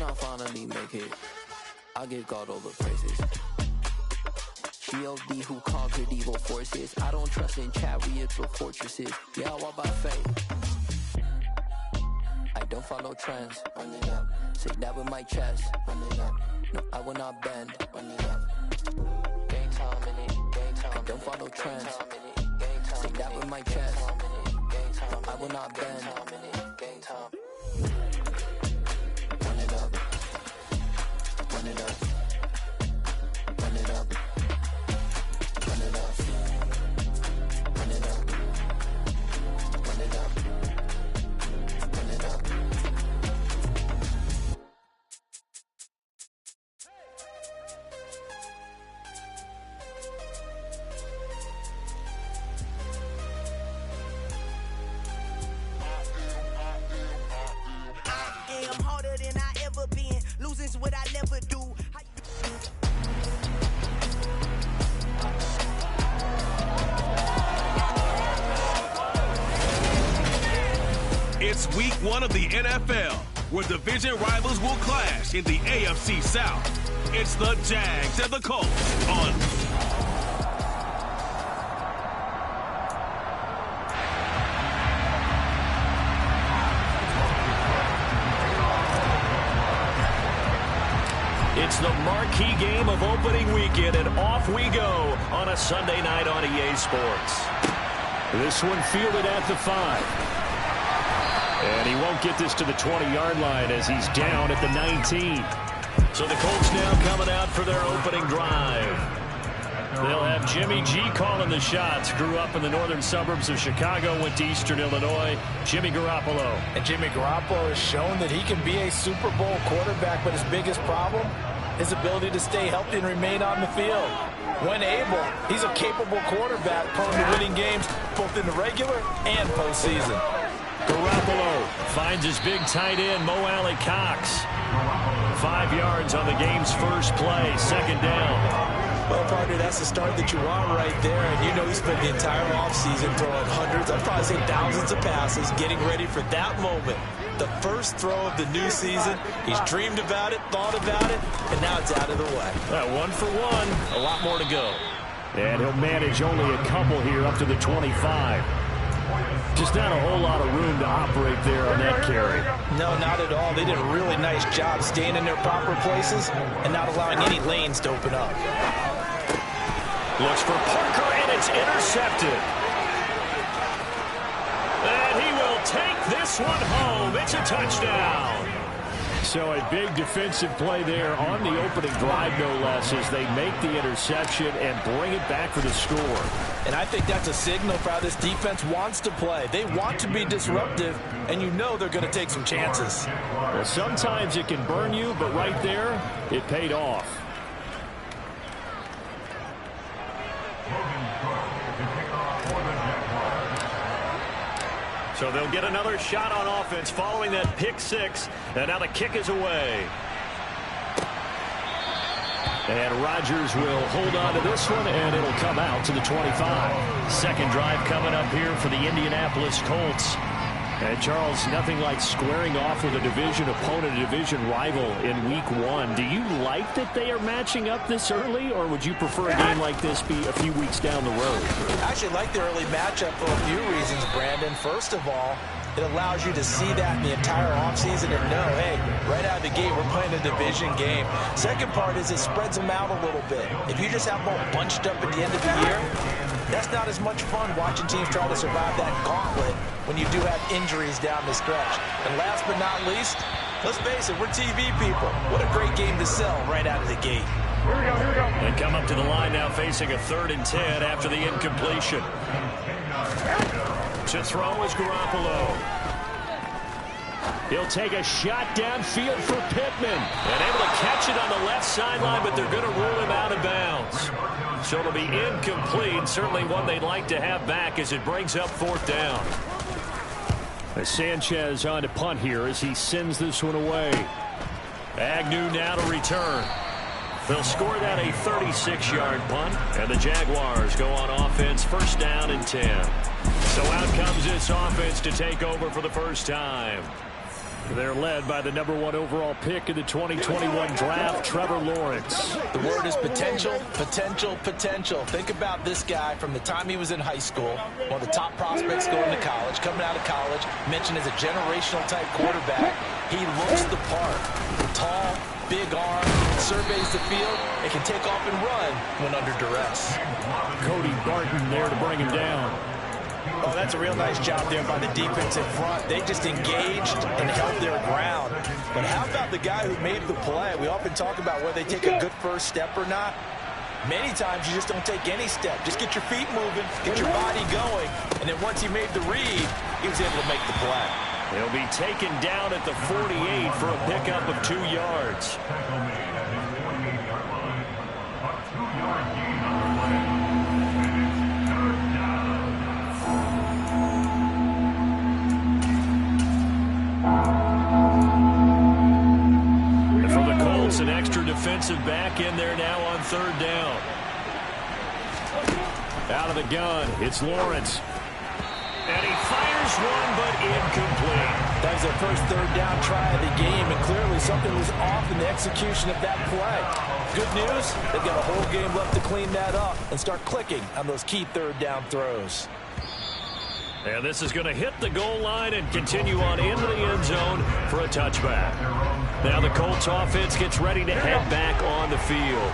I finally make it, I give God all the praises. G.O.D. who conquered evil forces. I don't trust in chariots or fortresses. Yeah, I walk by faith. I don't follow trends. Run it up. Say that with my chest. Run it up. No, I will not bend. Run it up. Game time in it. Game time. I don't follow trends. Say that with my chest. No, I will not bend. Game time. Run it up. Run it up. Run it up. Run it up. Run it up. Run it up. Run it up. I am harder than I ever been. Losing's what I never do. It's week 1 of the NFL, where division rivals will clash in the AFC South. It's the Jags and the Colts on It's the marquee game of opening weekend, and off we go on a Sunday night on EA Sports. This one fielded at the 5. And he won't get this to the 20-yard line as he's down at the 19. So the Colts now coming out for their opening drive. They'll have Jimmy G calling the shots. Grew up in the northern suburbs of Chicago, went to Eastern Illinois. Jimmy Garoppolo. And Jimmy Garoppolo has shown that he can be a Super Bowl quarterback, but his biggest problem, his ability to stay healthy and remain on the field. When able, he's a capable quarterback, prone to winning games both in the regular and postseason. Garoppolo finds his big tight end, Mo Alley Cox. 5 yards on the game's first play, second down. Well, partner, that's the start that you want right there. And you know he spent the entire offseason throwing hundreds, I'd probably say thousands of passes, getting ready for that moment. The first throw of the new season. He's dreamed about it, thought about it, and now it's out of the way. 1 for 1, a lot more to go. And he'll manage only a couple here up to the 25. Just not a whole lot of room to operate there on that carry. No, not at all. They did a really nice job staying in their proper places and not allowing any lanes to open up. Looks for Parker, and it's intercepted. And he will take this one home. It's a touchdown. So a big defensive play there on the opening drive, no less, as they make the interception and bring it back for the score. And I think that's a signal for how this defense wants to play. They want to be disruptive, and you know they're going to take some chances. Well, sometimes it can burn you, but right there, it paid off. So they'll get another shot on offense following that pick six. And now the kick is away. And Rodgers will hold on to this one, and it'll come out to the 25. Second drive coming up here for the Indianapolis Colts. And, Charles, nothing like squaring off with a division opponent, a division rival in Week 1. Do you like that they are matching up this early, or would you prefer a game like this be a few weeks down the road? I actually like the early matchup for a few reasons, Brandon. First of all, it allows you to see that in the entire offseason and know, hey, right out of the gate, we're playing a division game. Second part is it spreads them out a little bit. If you just have them all bunched up at the end of the year, that's not as much fun watching teams try to survive that gauntlet when you do have injuries down the stretch. And last but not least, let's face it, we're TV people. What a great game to sell right out of the gate. They come up to the line now facing a 3rd and 10 after the incompletion. To throw is Garoppolo. He'll take a shot downfield for Pittman. And able to catch it on the left sideline, but they're going to rule him out of bounds. So it'll be incomplete. Certainly one they'd like to have back as it brings up 4th down. Sanchez on to punt here as he sends this one away. Agnew now to return. They'll score that a 36-yard punt, and the Jaguars go on offense, 1st down and 10. So out comes this offense to take over for the first time. They're led by the #1 overall pick in the 2021 draft, Trevor Lawrence. The word is potential, potential, potential. Think about this guy from the time he was in high school, one of the top prospects going to college, coming out of college, mentioned as a generational type quarterback. He looks the part. Tall, big arm, surveys the field, and can take off and run when under duress. Cody Barton there to bring him down. Oh, that's a real nice job there by the defensive front. They just engaged and held their ground. But how about the guy who made the play? We often talk about whether they take a good first step or not. Many times you just don't take any step. Just get your feet moving, get your body going, and then once he made the read, he was able to make the play. He'll be taken down at the 48 for a pickup of 2 yards. And for the Colts, an extra defensive back in there now on 3rd down. Out of the gun, it's Lawrence. And he fires one, but incomplete. That was their first 3rd down try of the game, and clearly something was off in the execution of that play. Good news, they've got a whole game left to clean that up and start clicking on those key 3rd down throws. And this is going to hit the goal line and continue on into the end zone for a touchback. Now the Colts offense gets ready to head back on the field.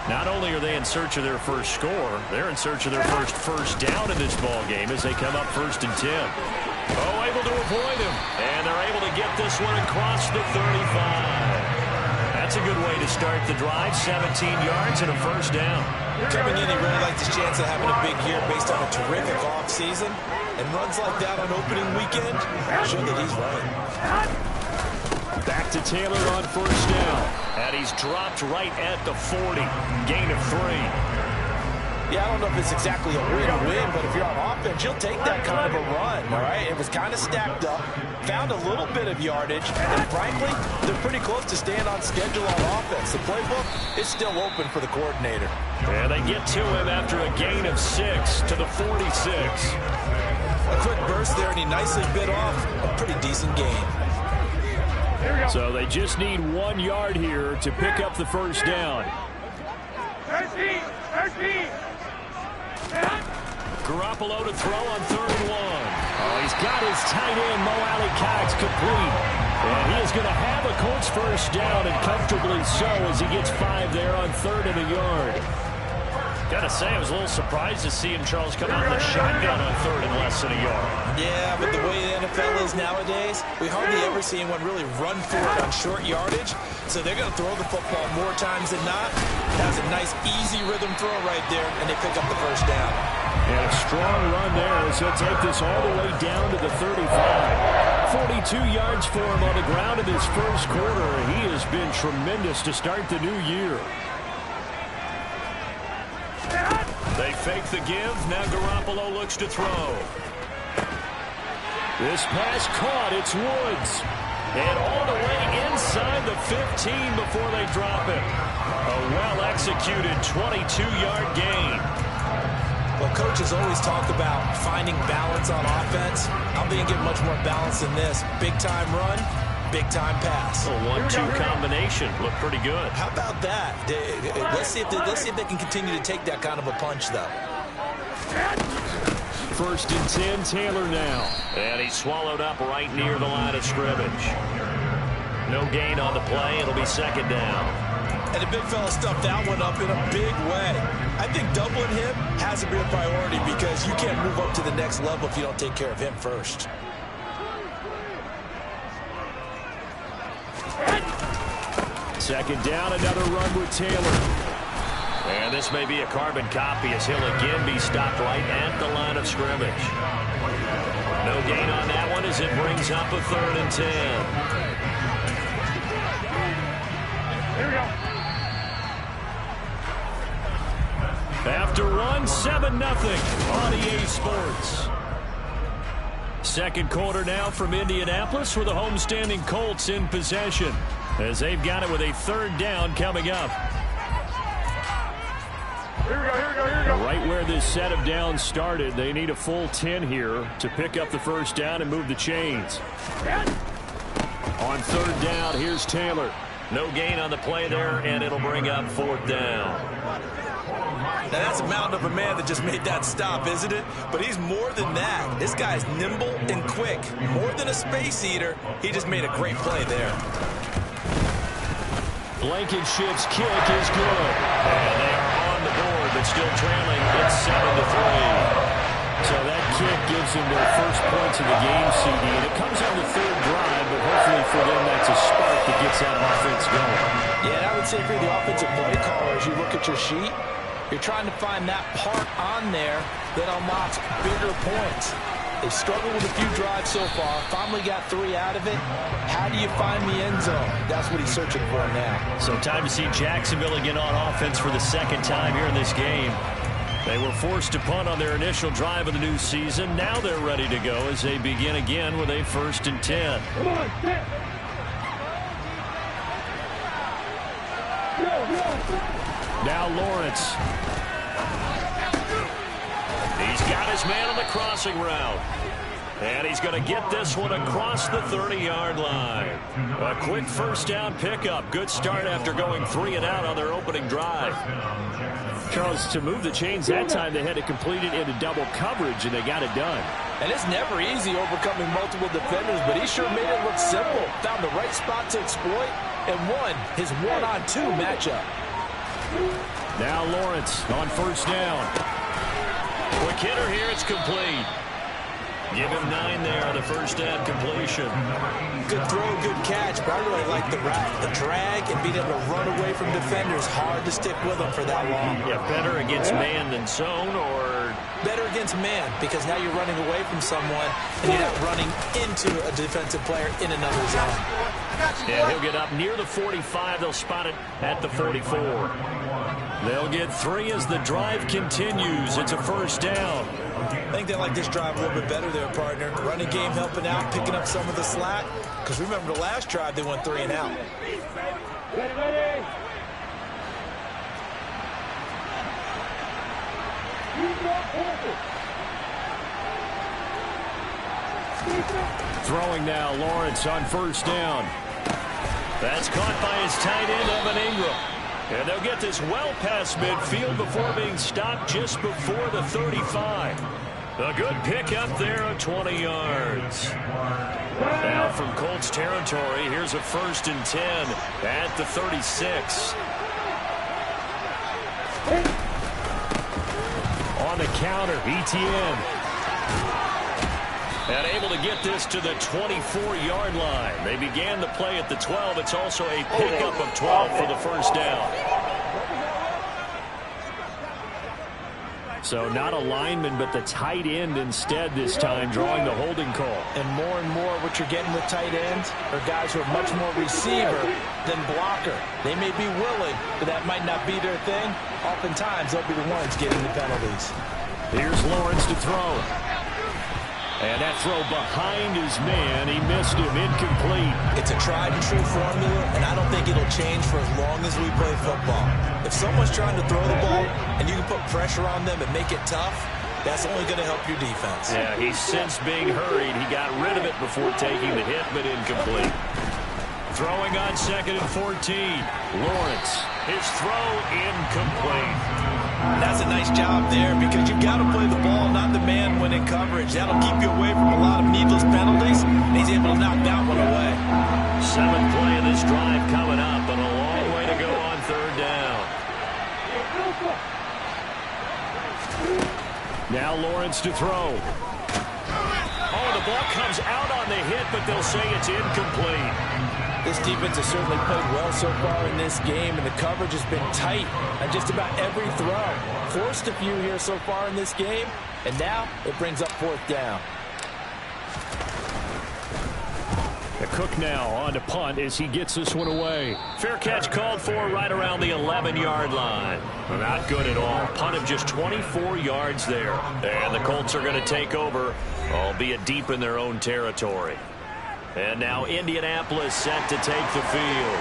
Not only are they in search of their first score, they're in search of their first down in this ball game as they come up 1st and 10. Oh, able to avoid him. And they're able to get this one across the 35. That's a good way to start the drive. 17 yards and a 1st down. Coming in, he really likes his chance of having a big year based on a terrific offseason. And runs like that on opening weekend show that he's right. Back to Taylor on 1st down. And he's dropped right at the 40. Gain of 3. Yeah, I don't know if it's exactly a win-win, but if you're on offense, you'll take that kind of a run, all right? It was kind of stacked up, found a little bit of yardage, and frankly, they're pretty close to staying on schedule on offense. The playbook is still open for the coordinator. And they get to him after a gain of 6 to the 46. A quick burst there, and he nicely bit off a pretty decent gain. So they just need 1 yard here to pick up the 1st down. 13. Garoppolo to throw on 3rd and 1. Oh, he's got his tight end, Mo Alley-Cox, complete. And he is going to have a Colts 1st down, and comfortably so as he gets 5 there on 3rd and a yard. Got to say, I was a little surprised to see him, Charles, come out in the shotgun on 3rd and less than a yard. Yeah, but the way the NFL is nowadays, we hardly ever see anyone really run for it on short yardage. So they're going to throw the football more times than not. That's a nice, easy rhythm throw right there, and they pick up the 1st down. And a strong run there as he'll take this all the way down to the 35. 42 yards for him on the ground in his 1st quarter. He has been tremendous to start the new year. They fake the give. Now Garoppolo looks to throw. This pass caught. It's Woods. And all the way inside the 15 before they drop him. A well-executed 22-yard gain. Well, coaches always talk about finding balance on offense. I don't think you get much more balance than this. Big-time run, big-time pass. A 1-2 combination. Looked pretty good. How about that? Let's see if they can continue to take that kind of a punch, though. 1st and 10, Taylor now. And he's swallowed up right near the line of scrimmage. No gain on the play. It'll be 2nd down. And the big fella stuffed that one up in a big way. I think doubling him has to be a priority because you can't move up to the next level if you don't take care of him first. Second down, another run with Taylor. And this may be a carbon copy as he'll again be stopped right at the line of scrimmage. No gain on that one as it brings up a 3rd and 10. Here we go. After 7-0 on EA Sports. 2nd quarter now from Indianapolis with the homestanding Colts in possession as they've got it with a 3rd down coming up. Here we go. Right where this set of downs started, they need a full 10 here to pick up the 1st down and move the chains. On third down, here's Taylor. No gain on the play there, and it'll bring up fourth down. Now, that's a mountain of a man that just made that stop, isn't it? But he's more than that. This guy's nimble and quick. More than a space eater, he just made a great play there. Blankenship's kick is good. And they are on the board, but still trailing. It's 7-3. So that kick gives them their first points of the game, CD. And it comes on the third drive, but hopefully for them that's a spark that gets that offense going. Yeah, and I would say if you're the offensive play caller, as you look at your sheet, you're trying to find that part on there that unlocks bigger points. They've struggled with a few drives so far. Finally got 3 out of it. How do you find the end zone? That's what he's searching for now. So time to see Jacksonville again on offense for the second time here in this game. They were forced to punt on their initial drive of the new season. Now they're ready to go as they begin again with a 1st and 10. Come on, set. Now Lawrence. He's got his man on the crossing route. And he's going to get this one across the 30-yard line. A quick first down pickup. Good start after going 3 and out on their opening drive. Charles, to move the chains that time, they had to complete it into double coverage, and they got it done. And it's never easy overcoming multiple defenders, but he sure made it look simple. Found the right spot to exploit and won his 1-on-2 matchup. Now Lawrence on first down. Quick hitter here, it's complete. Give him 9 there on the first down completion. Good throw, good catch, but I really like the drag and being able to run away from defenders. Hard to stick with them for that long. Yeah, better against man than zone, or? Better against man, because now you're running away from someone and you're not running into a defensive player in another zone. Yeah, he'll get up near the 45. They'll spot it at the 44. They'll get 3 as the drive continues. It's a first down. I think they like this drive a little bit better there, partner. Running game helping out, picking up some of the slack. Because remember the last drive, they went 3 and out. Ready. Throwing now, Lawrence on first down. That's caught by his tight end, Evan Ingram. And they'll get this well past midfield before being stopped just before the 35. A good pickup there of 20 yards. Now from Colts territory, here's a 1st and 10 at the 36. On the counter, ETN. And able to get this to the 24-yard line. They began the play at the 12. It's also a pickup of 12 for the first down. So not a lineman, but the tight end instead this time, drawing the holding call. And more what you're getting with tight ends are guys who are much more receiver than blocker. They may be willing, but that might not be their thing. Oftentimes, they'll be the ones getting the penalties. Here's Lawrence to throw. And that throw behind his man, he missed him, incomplete. It's a tried and true formula, and I don't think it'll change for as long as we play football. If someone's trying to throw the ball and you can put pressure on them and make it tough, that's only going to help your defense. Yeah, he's since being hurried. He got rid of it before taking the hit, but incomplete. Throwing on 2nd and 14. Lawrence, his throw incomplete. That's a nice job there because you've got to play the ball, not the man when in coverage. That'll keep you away from a lot of needless penalties, and he's able to knock that one away. 7th play of this drive coming up, and a long way to go on 3rd down. Now Lawrence to throw. Oh, the ball comes out on the hit, but they'll say it's incomplete. This defense has certainly played well so far in this game, and the coverage has been tight on just about every throw. Forced a few here so far in this game, and now it brings up 4th down. The Cook now on to punt as he gets this one away. Fair catch called for right around the 11-yard line. Not good at all. Punt of just 24 yards there. And the Colts are going to take over, albeit deep in their own territory. And now Indianapolis set to take the field.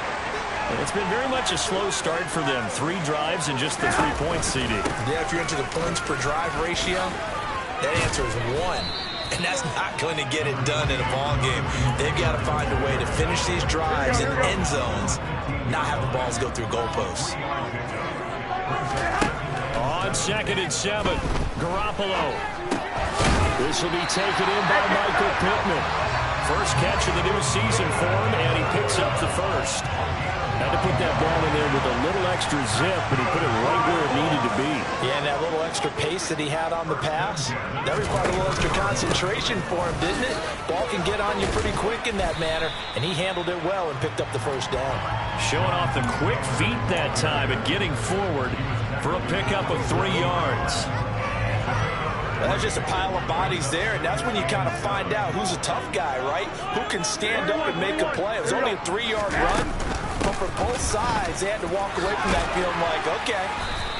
It's been very much a slow start for them. 3 drives and just the 3 points, CD. Yeah, if you're into the points per drive ratio, that answer is 1. And that's not going to get it done in a ball game. They've got to find a way to finish these drives in end zones, not have the balls go through goalposts. On 2nd and 7, Garoppolo. This will be taken in by Michael Pittman. First catch of the new season for him, and he picks up the first. Had to put that ball in there with a little extra zip, but he put it right where it needed to be. Yeah, and that little extra pace that he had on the pass, that required a little extra concentration for him, didn't it? Ball can get on you pretty quick in that manner, and he handled it well and picked up the first down. Showing off the quick feet that time and getting forward for a pickup of 3 yards. Well, that's just a pile of bodies there, and that's when you kind of find out who's a tough guy, right? Who can stand up and make a play. It was only a 3-yard run, but for both sides, they had to walk away from that feeling like, okay,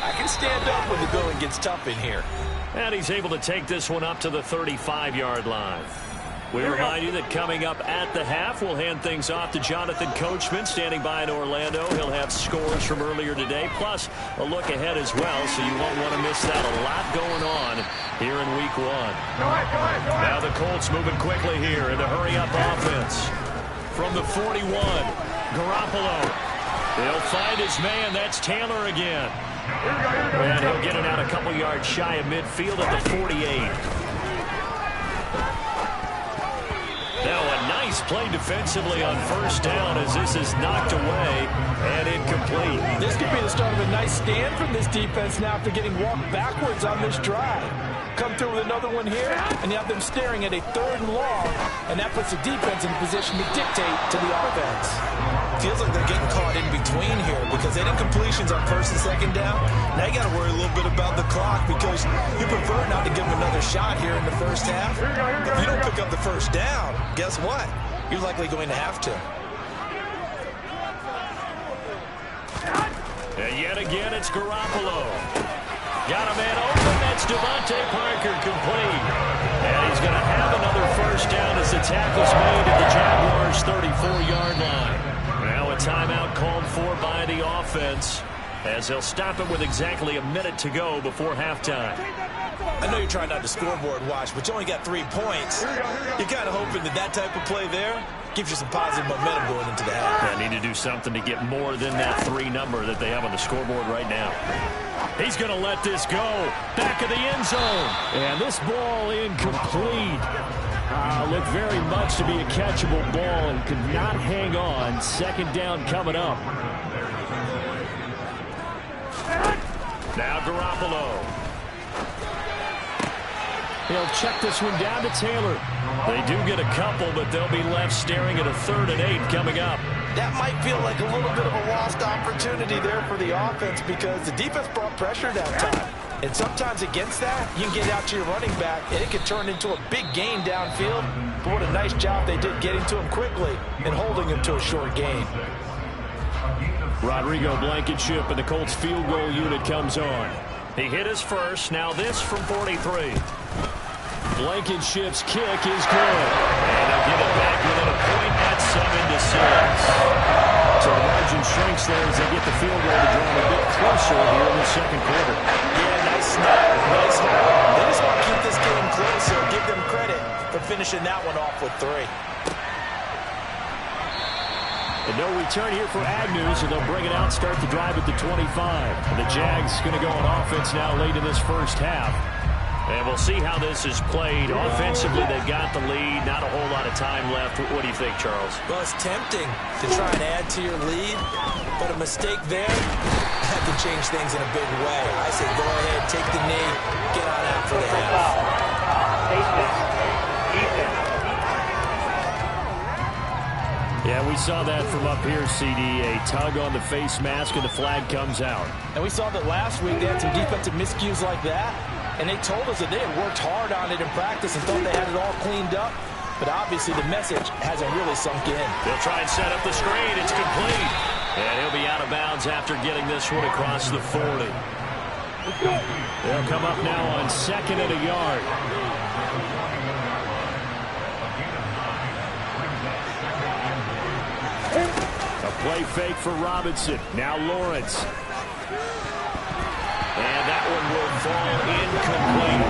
I can stand up when the going gets tough in here. And he's able to take this one up to the 35-yard line. We remind you that coming up at the half, we'll hand things off to Jonathan Coachman standing by in Orlando. He'll have scores from earlier today, plus a look ahead as well, so you won't want to miss that. A lot going on here in Week 1. Now the Colts moving quickly here in the hurry-up offense. From the 41, Garoppolo. He'll find his man. That's Taylor again. And he'll get it out a couple yards shy of midfield at the 48. Now a nice play defensively on first down as this is knocked away and incomplete. This could be the start of a nice stand from this defense now after getting walked backwards on this drive. Come through with another one here, and you have them staring at a 3rd and long, and that puts the defense in a position to dictate to the offense. Feels like they're getting caught in between here because they didn't completions on 1st and 2nd down. Now you got to worry a little bit about the clock because you prefer not to give them another shot here in the first half. If you don't pick up the first down, guess what? You're likely going to have to. And yet again, it's Garoppolo. Got a man open. That's Devontae Parker complete. And he's going to have another first down as the tackle's made at the Jaguars' 34-yard line. Now a timeout called for by the offense as they'll stop it with exactly a minute to go before halftime. I know you're trying not to scoreboard watch, but you only got 3 points. You're kind of hoping that that type of play there gives you some positive momentum going into the half. They need to do something to get more than that 3 number that they have on the scoreboard right now. He's going to let this go. Back of the end zone. And this ball incomplete. Looked very much to be a catchable ball and could not hang on. 2nd down coming up. Now Garoppolo. He'll check this one down to Taylor. They do get a couple, but they'll be left staring at a 3rd and 8 coming up. That might feel like a little bit of a lost opportunity there for the offense because the defense brought pressure that time. And sometimes against that, you can get out to your running back, and it can turn into a big gain downfield. But what a nice job they did getting to him quickly and holding him to a short gain. Rodrigo Blankenship and the Colts field goal unit comes on. He hit his first. Now this from 43. Blankenship's kick is good. And they'll get it back within a point at 7-6. So the margin shrinks there as they get the field goal to draw a bit closer here in the 2nd quarter. Yeah, nice snap. Nice hold. They just want to keep this game close, so give them credit for finishing that one off with 3. And no return here for Agnew, so they'll bring it out, start the drive at the 25. And the Jags going to go on offense now late in this first half. And we'll see how this is played. Offensively, they've got the lead. Not a whole lot of time left. What do you think, Charles? Well, it's tempting to try and add to your lead, but a mistake there had to change things in a big way. I say go ahead, take the knee, get on out for the half. Yeah, we saw that from up here, CD. A tug on the face mask, and the flag comes out. And we saw that last week they had some defensive miscues like that, and they told us that they had worked hard on it in practice and thought they had it all cleaned up. But obviously the message hasn't really sunk in. They'll try and set up the screen. It's complete. And he'll be out of bounds after getting this one across the 40. They'll come up now on 2nd and a yard. A play fake for Robinson. Now Lawrence. And that one will fall incomplete.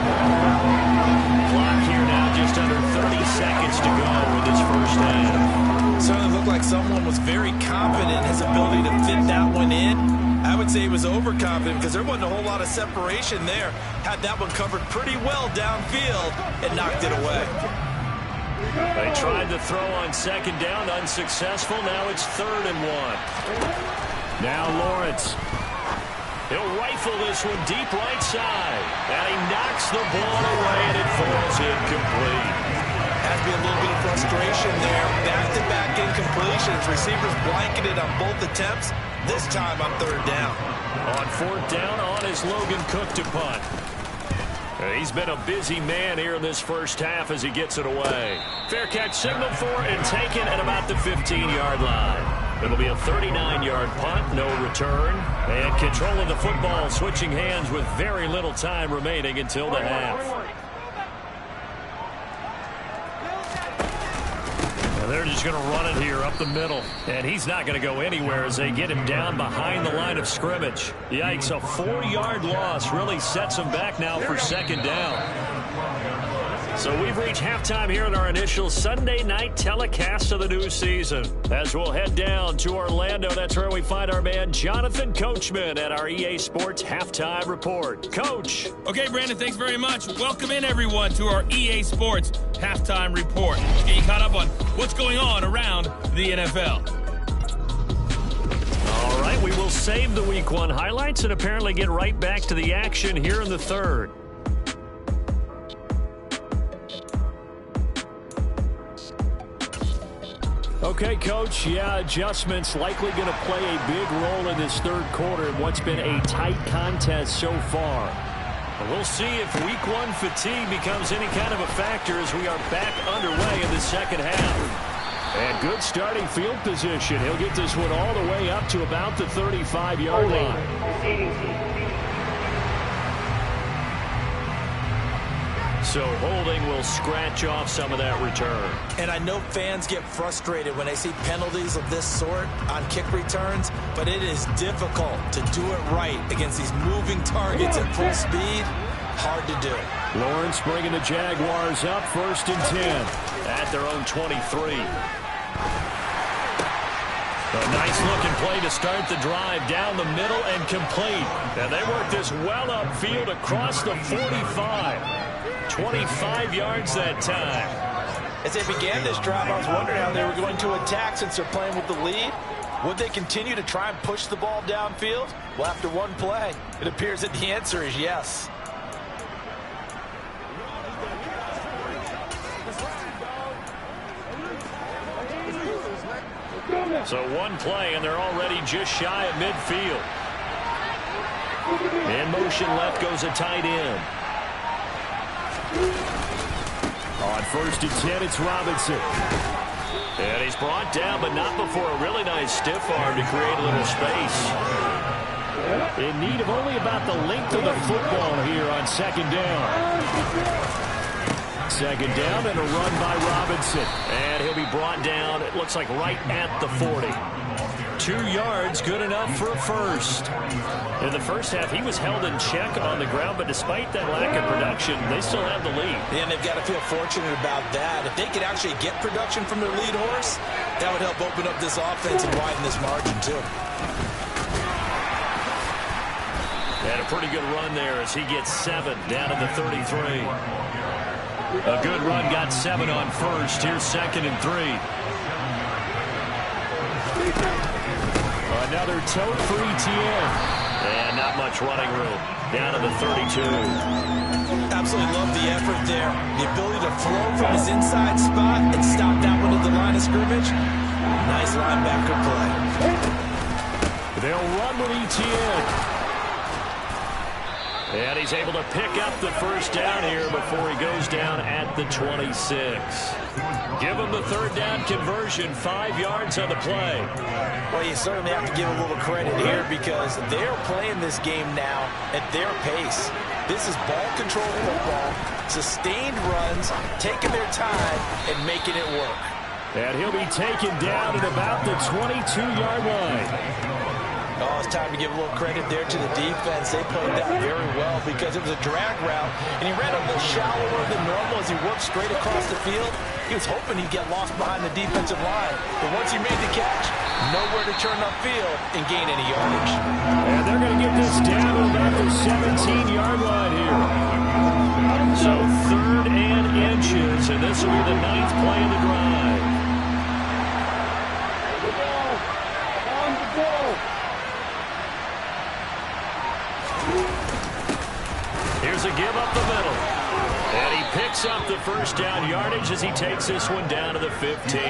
Clock here now just just under 30 seconds to go in this first half. Certainly looked like someone was very confident in his ability to fit that one in. I would say he was overconfident because there wasn't a whole lot of separation there. Had that one covered pretty well downfield and knocked it away. They tried to throw on second down, unsuccessful. Now it's 3rd and 1. Now Lawrence. He'll rifle this one deep right side. And he knocks the ball away, and it falls incomplete. Has to be a little bit of frustration there. Back-to-back incompletions. Receivers blanketed on both attempts. This time on 3rd down. On 4th down, on is Logan Cook to punt. He's been a busy man here in this first half as he gets it away. Fair catch signaled for and taken at about the 15-yard line. It'll be a 39-yard punt, no return. And controlling the football, switching hands with very little time remaining until the half. And they're just going to run it here up the middle. And he's not going to go anywhere as they get him down behind the line of scrimmage. Yikes, a 4-yard loss really sets him back now for 2nd down. So we've reached halftime here in our initial Sunday night telecast of the new season. As we'll head down to Orlando, that's where we find our man Jonathan Coachman at our EA Sports Halftime Report. Coach. Okay, Brandon, thanks very much. Welcome in, everyone, to our EA Sports Halftime Report. Let's get you caught up on what's going on around the NFL. All right, we will save the Week 1 highlights and apparently get right back to the action here in the 3rd. Okay, Coach, adjustments likely going to play a big role in this 3rd quarter in what's been a tight contest so far. And we'll see if Week 1 fatigue becomes any kind of a factor as we are back underway in the 2nd half. And good starting field position. He'll get this one all the way up to about the 35-yard line. So holding will scratch off some of that return. And I know fans get frustrated when they see penalties of this sort on kick returns, but it is difficult to do it right against these moving targets at full speed. Hard to do. Lawrence bringing the Jaguars up 1st and 10 at their own 23. A nice-looking play to start the drive down the middle and complete. And they work this well upfield across the 45. 25 yards that time. As they began this drive, I was wondering how they were going to attack since they're playing with the lead. Would they continue to try and push the ball downfield? Well, after one play, it appears that the answer is yes. So one play, and they're already just shy of midfield. In motion left goes a tight end. On 1st and 10, it's Robinson. And he's brought down, but not before a really nice stiff arm to create a little space. In need of only about the length of the football here on 2nd down. 2nd down and a run by Robinson. And he'll be brought down, it looks like right at the 40. 2 yards, good enough for a first. In the first half, he was held in check on the ground, but despite that lack of production, they still have the lead. And they've got to feel fortunate about that. If they could actually get production from their lead horse, that would help open up this offense and widen this margin, too. And a pretty good run there as he gets 7 down to the 33. A good run, got 7 on first. Here's 2nd and 3. Another tote for ETN. And not much running room. Down to the 32. Absolutely love the effort there. The ability to flow from his inside spot and stop that one at the line of scrimmage. Nice linebacker play. They'll run with ETN. And he's able to pick up the first down here before he goes down at the 26. Give him the 3rd down conversion, 5 yards on the play. Well, you certainly have to give a little credit here because they're playing this game now at their pace. This is ball control football, sustained runs, taking their time and making it work. And he'll be taken down at about the 22-yard line. Oh, it's time to give a little credit there to the defense. They played that very well because it was a drag route, and he ran a little shallower than normal as he worked straight across the field. He was hoping he'd get lost behind the defensive line, but once he made the catch, nowhere to turn upfield and gain any yardage. And they're going to get this down to about the 17-yard line here. So 3rd and inches, and this will be the 9th play of the drive. Here's a give up the middle. And he picks up the first down yardage as he takes this one down to the 15.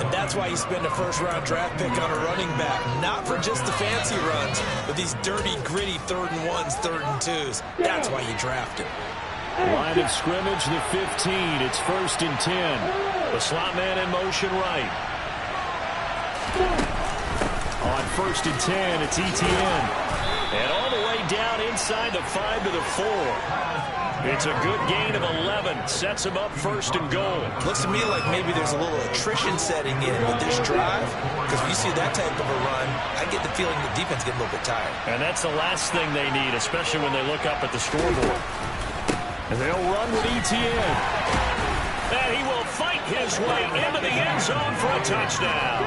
And that's why you spend a first-round draft pick on a running back. Not for just the fancy runs, but these dirty, gritty 3rd and 1s, 3rd and 2s. That's why you draft him. Line of scrimmage, the 15. It's 1st and 10. The slot man in motion right. On 1st and 10, it's ETN. And all the way down inside the 5 to the 4. It's a good gain of 11. Sets him up 1st and goal. Looks to me like maybe there's a little attrition setting in with this drive. Because when you see that type of a run, I get the feeling the defense gets a little bit tired. And that's the last thing they need, especially when they look up at the scoreboard. And they'll run with ETN. And he will fight his way into the end zone for a touchdown.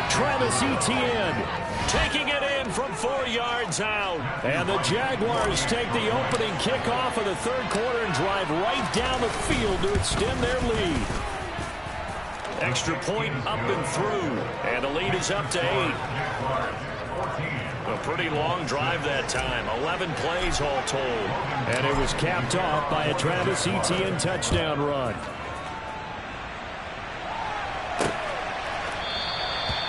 Travis Etienne taking it in from 4 yards out. And the Jaguars take the opening kickoff of the 3rd quarter and drive right down the field to extend their lead. Extra point up and through. And the lead is up to 8. A pretty long drive that time. 11 plays all told. And it was capped off by a Travis Etienne touchdown run.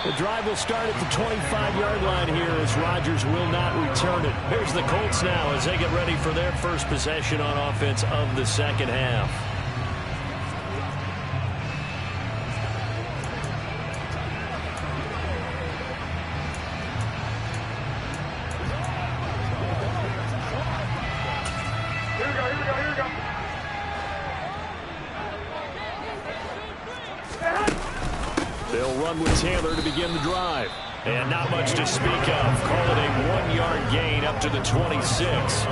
The drive will start at the 25-yard line here as Rodgers will not return it. Here's the Colts now as they get ready for their first possession on offense of the second half. They'll run with Taylor to begin the drive. And not much to speak of. Call it a 1-yard gain up to the 26.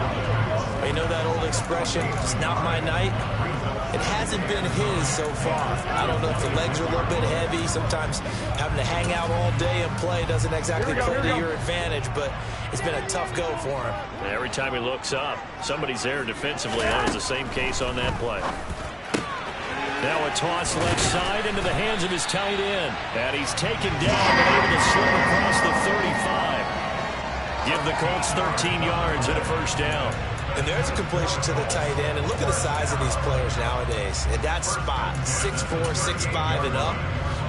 You know that old expression, it's not my night? It hasn't been his so far. I don't know if the legs are a little bit heavy. Sometimes having to hang out all day and play doesn't exactly play to your advantage, but it's been a tough go for him. Every time he looks up, somebody's there defensively. That was the same case on that play. Now a toss left side into the hands of his tight end. And he's taken down but able to slip across the 35. Give the Colts 13 yards and a first down. And there's a completion to the tight end. And look at the size of these players nowadays. At that spot, 6'4", 6'5", and up.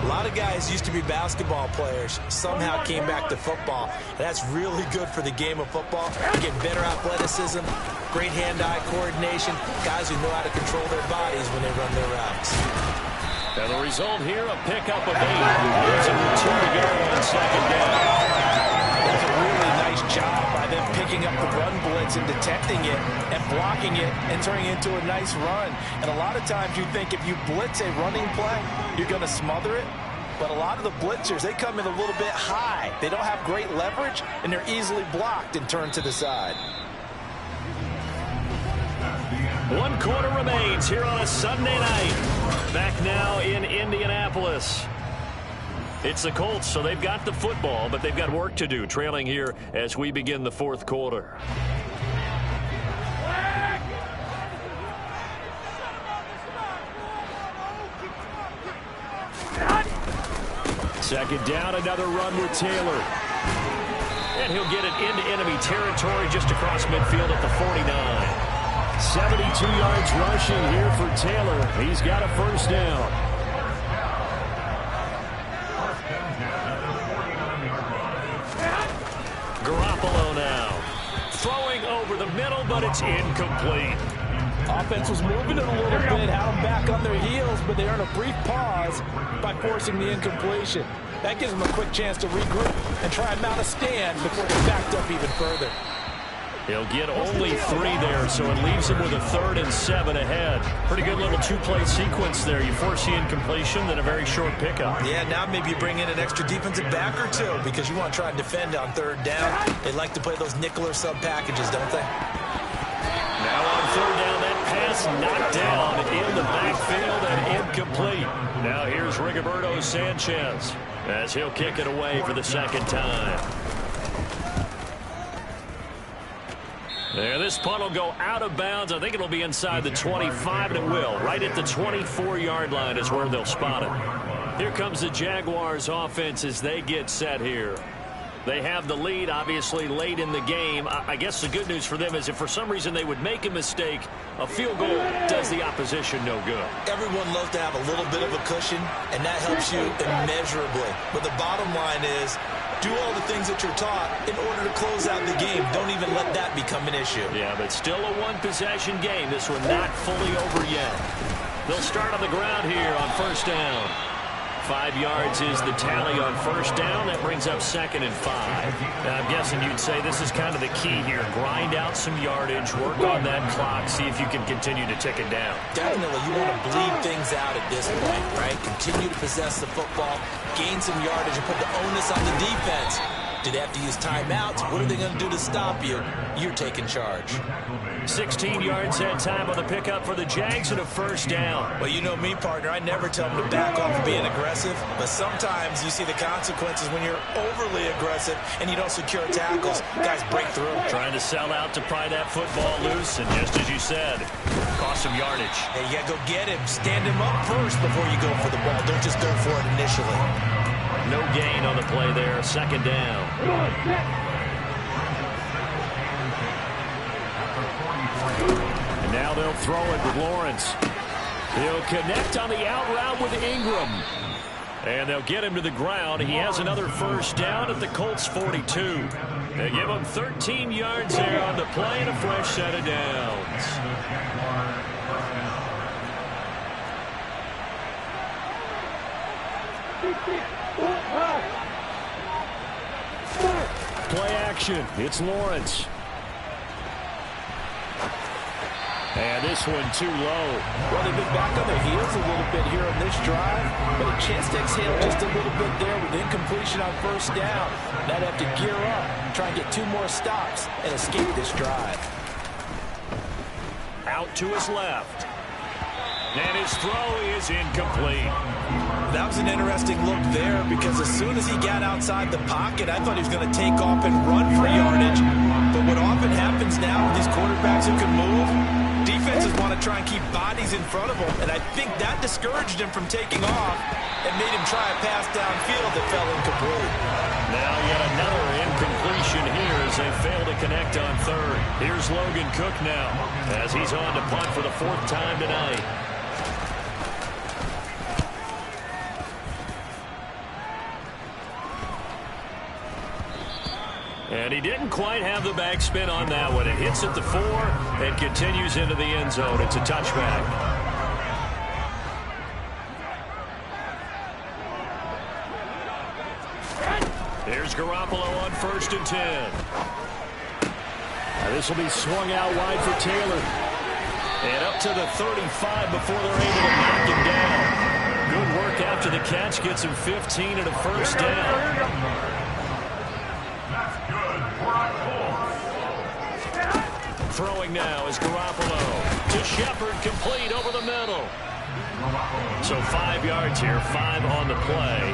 A lot of guys used to be basketball players, somehow came back to football. That's really good for the game of football. You get better athleticism, great hand-eye coordination, guys who know how to control their bodies when they run their routes. And the result here, a pickup of 8. Gives them 2 to go on second down. That's a really nice job by them picking up the run blitz and detecting it and blocking it and turning it into a nice run. And a lot of times you think if you blitz a running play, you're going to smother it. But a lot of the blitzers, they come in a little bit high. They don't have great leverage, and they're easily blocked and turned to the side. 1 quarter remains here on a Sunday night. Back now in Indianapolis. It's the Colts, so they've got the football, but they've got work to do, trailing here as we begin the 4th quarter. Second down, another run with Taylor. And he'll get it into enemy territory just across midfield at the 49. 72 yards rushing here for Taylor. He's got a first down. Garoppolo now. Throwing over the middle, but it's incomplete. Offense was moving it a little bit, had them back on their heels, but they earn a brief pause by forcing the incompletion. That gives them a quick chance to regroup and try and mount a stand before they're backed up even further. He'll get only 3 there, so it leaves him with a 3rd and 7 ahead. Pretty good little 2-play sequence there. You force the incompletion, then a very short pickup. Yeah, now maybe you bring in an extra defensive back or 2 because you want to try and defend on 3rd down. They like to play those nickel or sub packages, don't they? Now on 3rd down, that pass knocked down in the backfield and incomplete. Now here's Rigoberto Sanchez as he'll kick it away for the 2nd time. There, this punt will go out of bounds. I think it'll be inside the 25, and it will. Right at the 24-yard line is where they'll spot it. Here comes the Jaguars offense as they get set here. They have the lead, obviously, late in the game. I guess the good news for them is if for some reason they would make a mistake, a field goal does the opposition no good. Everyone loves to have a little bit of a cushion, and that helps you immeasurably. But the bottom line is, do all the things that you're taught in order to close out the game. Don't even let that become an issue. Yeah, but still a one-possession game. This one not fully over yet. They'll start on the ground here on 1st down. 5 yards is the tally on 1st down. That brings up 2nd and 5. Now, I'm guessing you'd say this is kind of the key here. Grind out some yardage, work on that clock, see if you can continue to tick it down. Definitely, you want to bleed things out at this point, right? Continue to possess the football, gain some yardage, and put the onus on the defense. Do they have to use timeouts? What are they going to do to stop you? You're taking charge. 16 yards that time on the pickup for the Jags and a 1st down. Well, you know me, partner. I never tell them to back off of being aggressive, but sometimes you see the consequences when you're overly aggressive and you don't secure tackles. Guys break through. Trying to sell out to pry that football loose, and just as you said, cost some yardage. Hey, you got to go get him. Stand him up first before you go for the ball. Don't just go for it initially. No gain on the play there. 2nd down. And now they'll throw it with Lawrence. He'll connect on the out route with Ingram. And they'll get him to the ground. He has another 1st down at the Colts 42. They give him 13 yards there on the play and a fresh set of downs. Play action. It's Lawrence. And this one too low. Well, they've been back on their heels a little bit here on this drive, but a chance to exhale just a little bit there with incompletion on 1st down. Now they have to gear up, try and get 2 more stops, and escape this drive. Out to his left. And his throw is incomplete. That was an interesting look there because as soon as he got outside the pocket, I thought he was going to take off and run for yardage. But what often happens now with these quarterbacks who can move, defenses want to try and keep bodies in front of them. And I think that discouraged him from taking off and made him try a pass downfield that fell incomplete. Now yet another incompletion here as they fail to connect on 3rd. Here's Logan Cook now as he's on to punt for the 4th time tonight. And he didn't quite have the backspin on that one. It hits at the 4 and continues into the end zone. It's a touchback. Here's Garoppolo on 1st and 10. This will be swung out wide for Taylor. And up to the 35 before they're able to knock him down. Good work after the catch. Gets him 15 and a 1st down. Throwing now is Garoppolo to Shepard, complete over the middle. So 5 yards here, 5 on the play,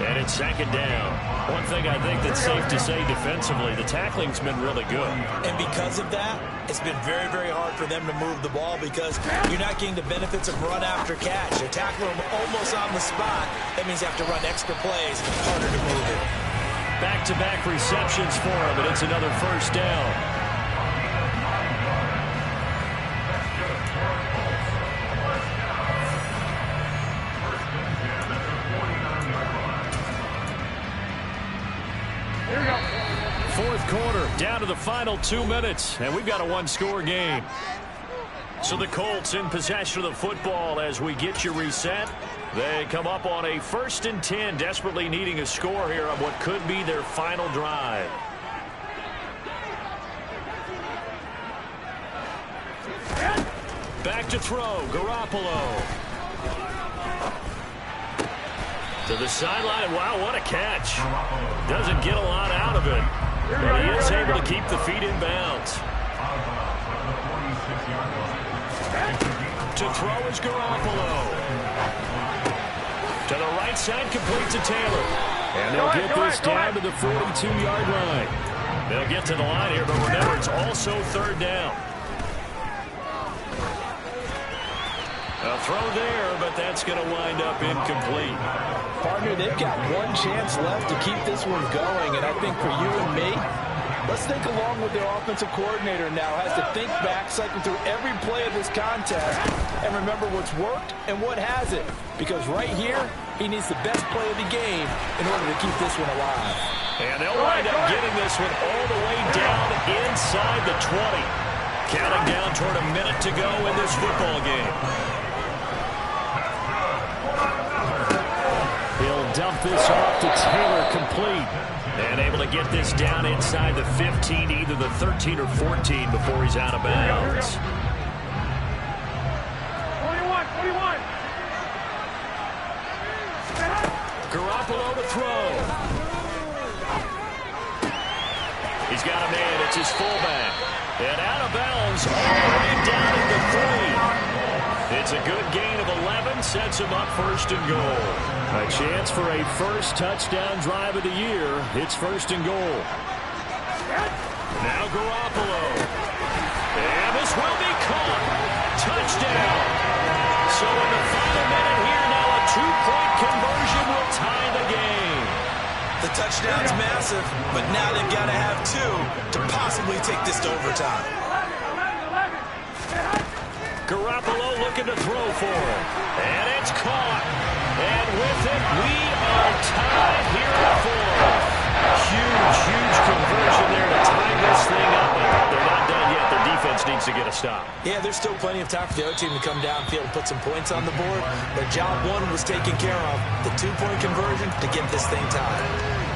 and it's 2nd down. One thing I think that's safe to say defensively, the tackling's been really good. And because of that, it's been very, very hard for them to move the ball because you're not getting the benefits of run after catch. They're tackling them almost on the spot. That means you have to run extra plays, harder to move it. Back-to-back receptions for him, and it's another 1st down. Fourth quarter, down to the final 2 minutes, and we've got a 1-score game. So the Colts in possession of the football as we get you reset. They come up on a 1st and 10, desperately needing a score here on what could be their final drive. Back to throw, Garoppolo. To the sideline. Wow, what a catch. Doesn't get a lot out of it, but he is able to keep the feet in bounds. To throw is Garoppolo. To the right side, complete to Taylor. And they'll get this down to the 42-yard line. They'll get to the line here, but remember, it's also third down. A throw there, but that's going to wind up incomplete. Partner, they've got one chance left to keep this one going, and I think for you and me, let's think along with their offensive coordinator now. Has to think back, cycle through every play of this contest, and remember what's worked and what hasn't. Because right here, he needs the best play of the game in order to keep this one alive. And they'll wind up getting this one all the way down inside the 20. Counting down toward a minute to go in this football game. He'll dump this off to Taylor, complete. And able to get this down inside the 15, either the 13 or 14 before he's out of bounds. 41. Garoppolo to throw. He's got a man. It's his fullback. And out of bounds all the way down at the 3. It's a good gain of 11. Sets him up first and goal. A chance for a first touchdown drive of the year. It's first and goal. Now Garoppolo. And this will be caught. Touchdown. So in the final minute here now, a 2-point conversion will tie the game. The touchdown's massive, but now they've got to have 2 to possibly take this to overtime. Garoppolo looking to throw for it. And it's caught. And with it, we are tied here at 4. Huge conversion there to tie this thing up. But they're not done yet. Their defense needs to get a stop. Yeah, there's still plenty of time for the other team to come downfield and put some points on the board. But job 1 was taken care of. The 2-point conversion to get this thing tied.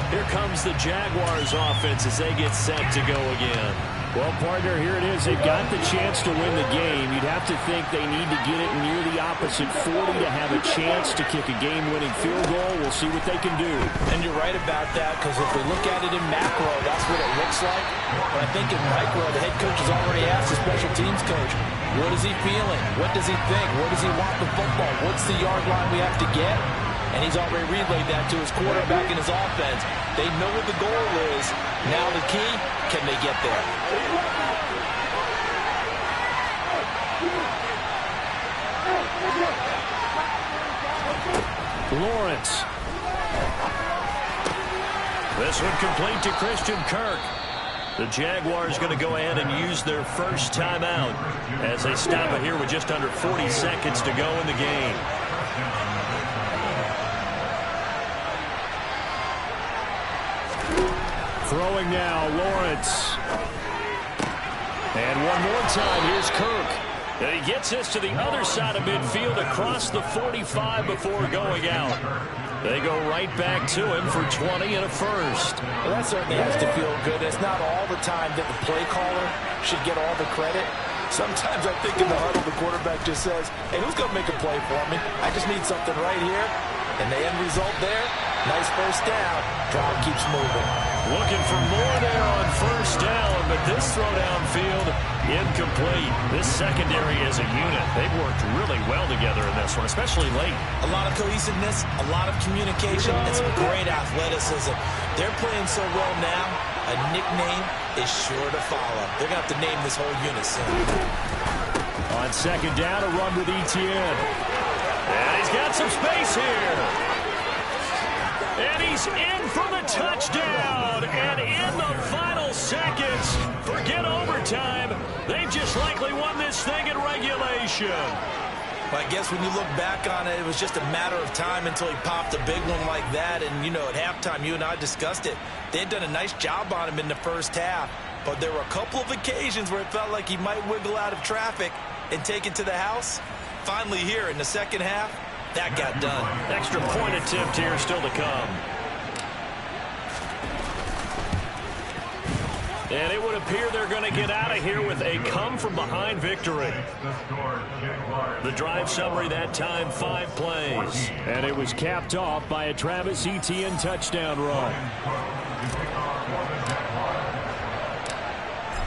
Here comes the Jaguars offense as they get set to go again. Well, partner, here it is. They've got the chance to win the game. You'd have to think they need to get it near the opposite 40 to have a chance to kick a game-winning field goal. We'll see what they can do. And you're right about that, because if we look at it in macro, that's what it looks like. But I think in micro, the head coach has already asked the special teams coach, what is he feeling? What does he think? What does he want the football? What's the yard line we have to get? And he's already relayed that to his quarterback and his offense. They know what the goal is. Now the key, can they get there? Lawrence. This one complete to Christian Kirk. The Jaguars going to go ahead and use their first timeout as they stop it here with just under 40 seconds to go in the game. Throwing now, Lawrence. And one more time, here's Kirk. And he gets this to the other side of midfield across the 45 before going out. They go right back to him for 20 and a first. Well, that certainly has to feel good. It's not all the time that the play caller should get all the credit. Sometimes I think in the huddle, the quarterback just says, hey, who's going to make a play for me? I just need something right here. And the end result there, nice first down. Drive keeps moving. Looking for more there on first down, but this throw downfield incomplete. This secondary as a unit, they've worked really well together in this one, especially late. A lot of cohesiveness, a lot of communication, and some great athleticism. They're playing so well now, a nickname is sure to follow. They're going to have to name this whole unit soon. On second down, a run with Etienne. And he's got some space here. And he's in for the touchdown. And in the final seconds, forget overtime, they've just likely won this thing in regulation. Well, I guess when you look back on it, it was just a matter of time until he popped a big one like that. And, you know, at halftime, you and I discussed it. They had done a nice job on him in the first half. But there were a couple of occasions where it felt like he might wiggle out of traffic and take it to the house. Finally here in the second half, that got done. Extra point attempt here still to come. And it would appear they're going to get out of here with a come-from-behind victory. The drive summary that time, 5 plays. And it was capped off by a Travis Etienne touchdown run.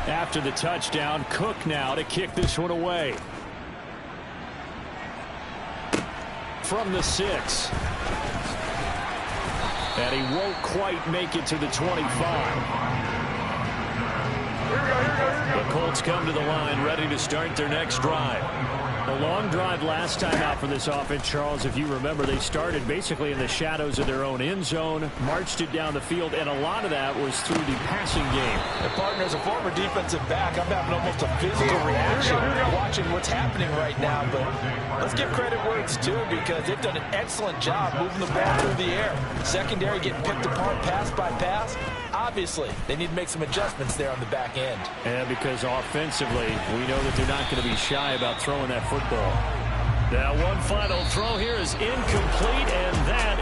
After the touchdown, Cook now to kick this one away. From the 6. And he won't quite make it to the 25. The Colts come to the line, ready to start their next drive. A long drive last time out for this offense, Charles. If you remember, they started basically in the shadows of their own end zone, marched it down the field, and a lot of that was through the passing game. And partner, as a former defensive back, I'm having almost a physical reaction watching what's happening right now. But let's give credit where it's due, because they've done an excellent job moving the ball through the air. Secondary getting picked apart pass by pass. Obviously, they need to make some adjustments there on the back end. And because offensively, we know that they're not going to be shy about throwing that football. Now one final throw here is incomplete, and that is